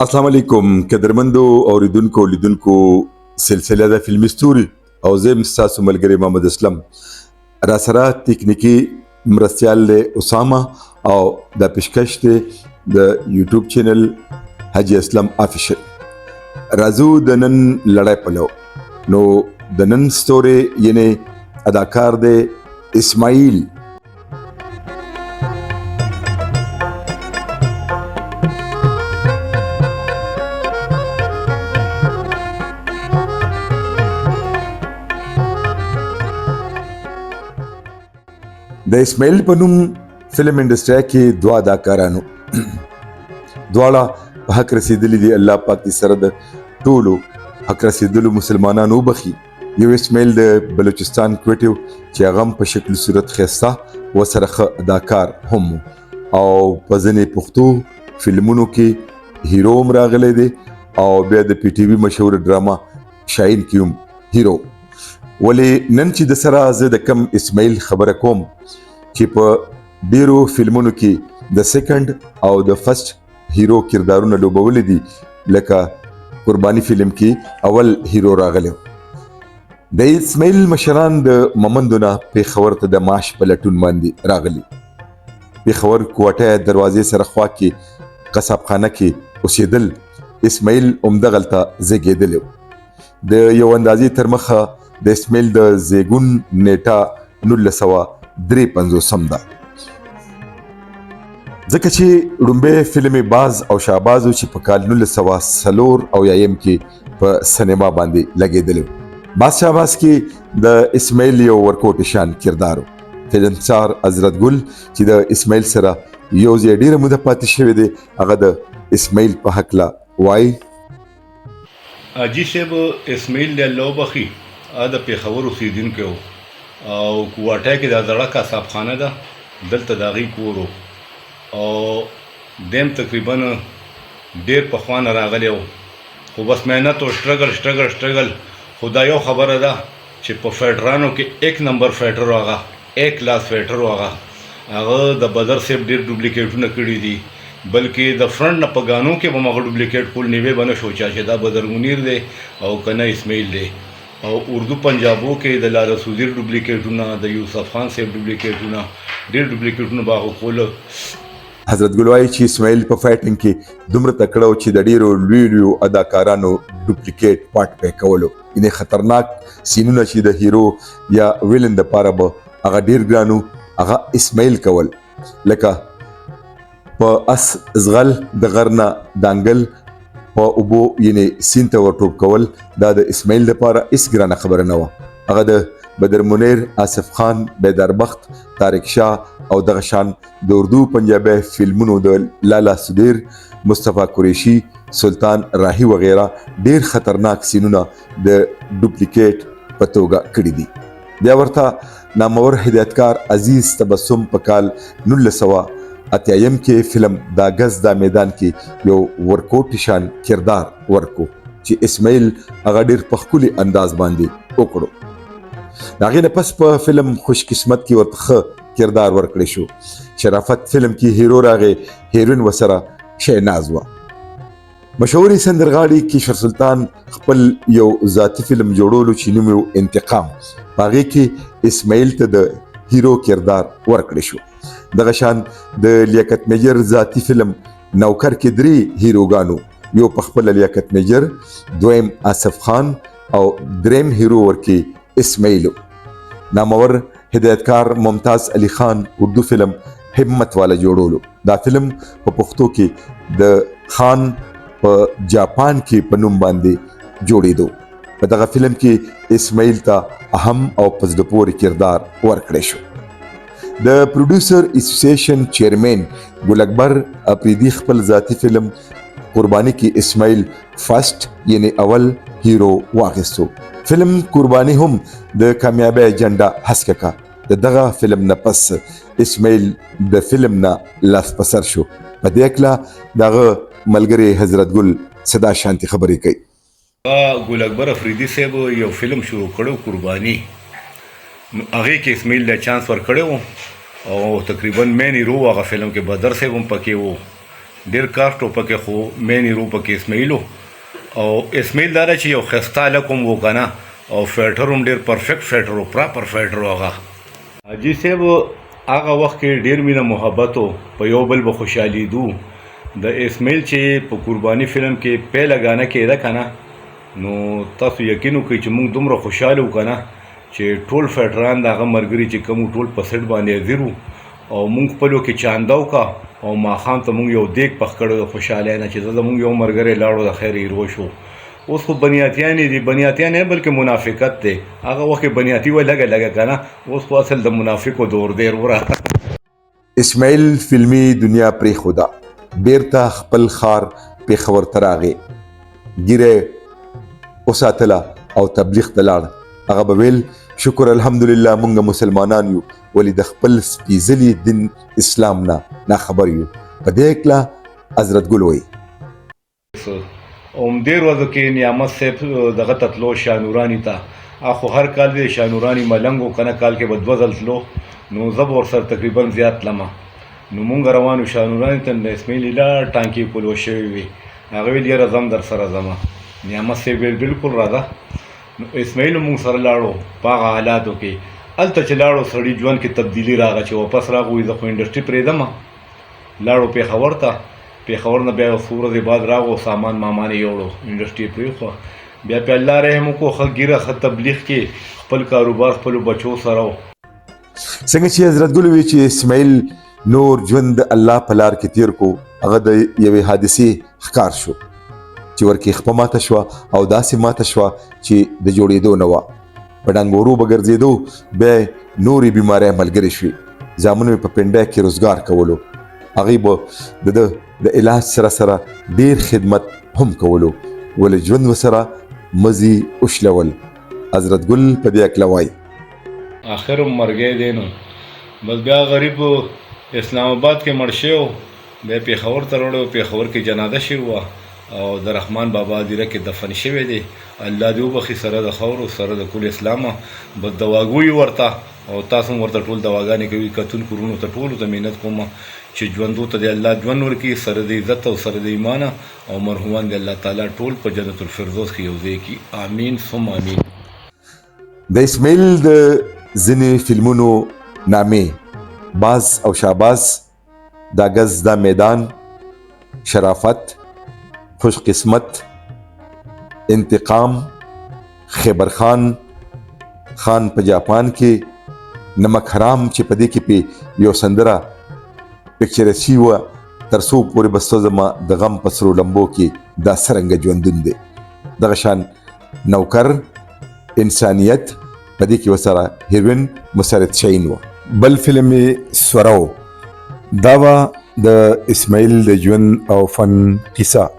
السلام علیکم قدرمندو اوریدونکو لیدونکو سلسله د فلمي ستوري او زه ستاسو ملګری محمد اسلم را سره تکنیکی مرستیال له اسامه او د پیشکش ته د یوټیوب چینل حاجی اسلم افیشل رازو د نن لړای پلو نو د نن ستوري یعنی اداکار د اسماعیل د اسماعیل په نوم فلم انډستری کې دوه اداکارانو دواړه په حق رسیدلی دي الله پاک دې سره د ټولو حق رسیدلو مسلمانانو وبخي یو اسماعیل د بلوچستان کوټیو چې هغه په شکل صورت خسته و سره ښه اداکار هم او په ځینې پښتو فلمونو کې هیرو هم راغلی دی او بیا د پی ټي وي مشهور ډراما شاهین کې هم هیرو ولې نن چې د سره زه د کم اسماعیل خبره کوم چې په ډیرو فلمونو کې د سیکنډ او د فرست هیرو کردارونه لوبولي دي لکه قرباني فلم کې اول هیرو راغلی د اسماعیل مشران د ممندونه پیښور ته د معاش په لټون باندې راغلي پیښور کوټه دروازې سره خوا کې قصاب خانه کې اوسېدل اسماعیل عمدغلته زیږېدلی د یو اندازې تر مخه د اسماعیل د زیږون نیټه 1953 ده ځکه چې لومبه فلم باز او شهباز چې په کال 1904 او یایم کې په سینما باندې لګیدل باز شهباز کې د اسماعیل یو ورکوټ شان کردارو فلمسار حضرت ګل چې د اسماعیل سره یو ځای ډیره موده پاتې شوی دی هغه د اسماعیل په حق لا وای اجي صاحب اسماعیل له لوبخي د پیښور اوسیدونکو او کوټه کې د زړه قصاب خانه ده دلته د هغې کور او دیم تقریبا ډېر پخوانه راغلی و خو بس محنت او سټرګل خو دا یو خبره ده چې په فایټرانو کې ایک نمبر فایټر و هغه ایک کلاس فایټر و هغه د بدر صاحب ډېر ډوپلیکیټونه کړي دي بلکې د فرنټ نه په ګانو کې به مغه ډوپلیکیټ کول نیوې به نه سوچا چې دا بدر منیر دی او کنه اسماعیل دی او اردو پنجابو کې د لال سوزیر ډوپلیکیټونه د یوسف خان صاحب ډوپلیکیټونه ډېر ډوپلیکیټونه به کول حضرت ګل وایي چې اسماعیل په فایټینګ کې دومره تکړه و چې د ډیرو لویو اداکارانو ډوپلیکیټ پارت پې کولو یعنې خطرناک سینونه چې د هیرو یا ویلن دپاره به هغه ډیر ګرانو هغه اسماعیل کول لکه په اس ځغل د غر نه دانګل په اوبو یعنې سیند ته ورټوپ کول دا د اسماعیل دپاره هېڅ ګرانه خبره نه وه هغه د بدر منیر آصف خان بیدار بخت طارق شاه او دغه شان د اردو پنجابي فلمونو د لالا سدیر مصطفی قریشي سلطان راهی وغیرہ ډیر خطرناک سینونه د ډوپلیکیټ په توګه کړي دي بیا ورته نامور هدایتکار عزیز تبسم په کال 1988 کې فلم دا غز دا میدان کې یو ورکوټ شان کردار ورکو چې اسماعیل هغه ډیر په ښکلي انداز باندې وکړو د هغې نه پس په فلم خوش قسمت کې ورته ښه کردار ورکړی شو شرافت فلم کې هیرو راغی هیروین ورسره شهناز وه مشهورې سندرغاړي کیشور سلطان خپل یو ذاتي فلم جوړولو چې نوم یې انتقام په هغې کې اسماعیل ته د هیرو کردار ورکړی شو دغه شان د لیاقت میجر ذاتي فلم نوکر کې 3 هیروګانو یو په خپل لیاقت میجر دویم آصف خان او دریم هیرو ورکې اسماعیلو نامور هدایتکار ممتاز علی خان اردو فلم همت والا جوړولو دا فلم په پښتو کې د خان په جاپان کې په نوم باندې جوړېدو په دغه فلم کې اسماعیل ته اهم او په زړه پورې کردار ورکړی شو د پروډوسر اسوسییشن چیرمن ګل اکبر اپریدي خپل ذاتی فلم قربانی کې اسماعیل فرست یعنی اول هیرو واخیستو فلم قربانی هم د کامیابی جنډه هسکه کا دغه فلم نه پس اسماعیل د فلم نه لاس پسر شو په دې اکله دغه ملګری حضرت ګل صدا شانتی خبرې کوي ګل اکبر افریدي صاحب یو فلم شروع کړو قربانی هغه کې اسماعیل له چانس ور کړو او تقریبا مین هیرو هغه فلم کې بدر صاحب هم پکې وو ډېر کاسټ پکې خو مین هیرو پکې اسماعیل او اسماعیل دا چې یو ښایسته هلک هم و که نه او فایټر هم ډېر پرفیکټ فایټر و پراپر فایټر و هغه حاجي صاحب هغه وخت کې ډېر مینه محبت و په یو بل به خوشحالېدو د اسماعیل چې په قرباني فلم کې پیله ګانه کېده که نه نو تاسو یقین وکړئ چې موږ دومره خوشحاله وو که نه چې ټول فایټران د هغه ملګري چې کوم ټول په سیټ باندې حاضر وو او موږ خپلو کې چانده وکړه او ماښام ته موږ یو دیګ پخ کړی د خوشحالۍ نه چې زموږ یو ملګری لاړو د خیر هیرو شو اوس خو بنیاتیانې دي بنیاتیان نه بلکې منافقت دی هغه وخت کې بنیاتي وه لږه لږه که نه اوس خو اصل د منافقو دور دی وروره اسماعیل فلمي دنیا پرېښوده بیرته خپل ښار پېښور ته راغې ږیره وساتله او تبلیغ ته لاړ هغه به ویل شکر الحمدلله مونږ مسلمانان یو ولې د خپل سپېڅلي دین اسلام نه ناخبر یو په دې هکله حضرت ګل وایي همدې ورځو کې نعمت صاحب دغه ته تلو شاهنوراني ته خو هر کال د شاهنوراني ملنګ و که نه کال کې به 2 ځل تلو نو زه به ورسره تقریبا زیات تلمه نو مونږ روان وو شاهنوراني ته د اسماعیل ایله ټانکې کولو شوې وې هغه ویل یاره ځم در سره ځمه نعمت صاحب ویل بلکل راځه نو اسماعیل موږ سره لاړو په هغه حالاتو کې هلته چې لاړو سړي ژوند کې تبدیلي راغله چې واپس راغلو زه خو انډسټري پرېږدمه لاړو پېښور ته پېښور نه بیا یو څو ورځې بعد راغلو سامان مامان یې یوړو انډسټري پرېښوه بیا په الله رحم وکړو ښه ګیره ښه تبلیغ کې خپل کاروبار خپلو بچو سره و څنګه چې حضرت ګل وی چې اسماعیل نور ژوند د الله په لار کې تیر کو هغه د یوې حادثې ښکار شو چې ورکې خپه ماته شوه او داسې ماته شوه چې د جوړېدو نه وه په ډنګورو به ګرځېدو بیا نورې بیمارۍ ملګرې شوې زامنو یې په پنډۍ کې روزګار کولو هغوی به د د علاج سره سره ډېر خدمت هم کولو ولې ژوند ورسره مزي وشلول حضرت ګل په دې هکله وایي آخر مرګی دی نو بس بیا غریب اسلام آباد کې مړ شوی بیا پېښور ته راوړی پېښور کې جنازه شوې وه او د رحمان بابا هدیره کې دفن شوی دی الله دې وبخي سره د خاورو سره د کل اسلامه بس دواګوي ورته او تاسو هم ورته ټول دواګانې کوي کتونکو وروڼو ته ټولو ته محنت کوم چې ژوندو ته د الله ژوند ورکړي سره د عزت او سره د ایمانه او مرحومان د الله تعالی ټول په جنت الفردوس کې یو ځای کړي آمین ثم آمین د اسماعیل د ځینې فلمونو نامې باز او شهباز دا گز دا میدان شرافت خوش قسمت انتقام خیبر خان خان په جاپان کې نمک حرام چې په دې کې په یو سندره پکچر شي و تر څو پورې بستو زما د غم په سرو لمبو کې دا څرنګه ژوندون دی دغه شان نوکر انسانیت په دې کې ورسره هیروین مسرت شاهین و بل فلم یې سورو دا به د اسماعیل د ژوند او فن قصه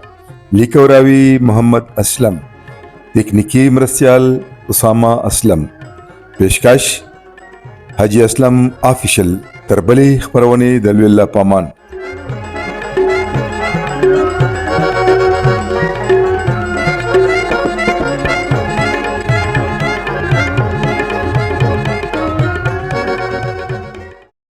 لیکو راوي محمد اسلم تکنیکی مرستیال اسامه اسلم پیشکش حاجی اسلم آفیشل تر بلې خپرونې د لوی الله پامان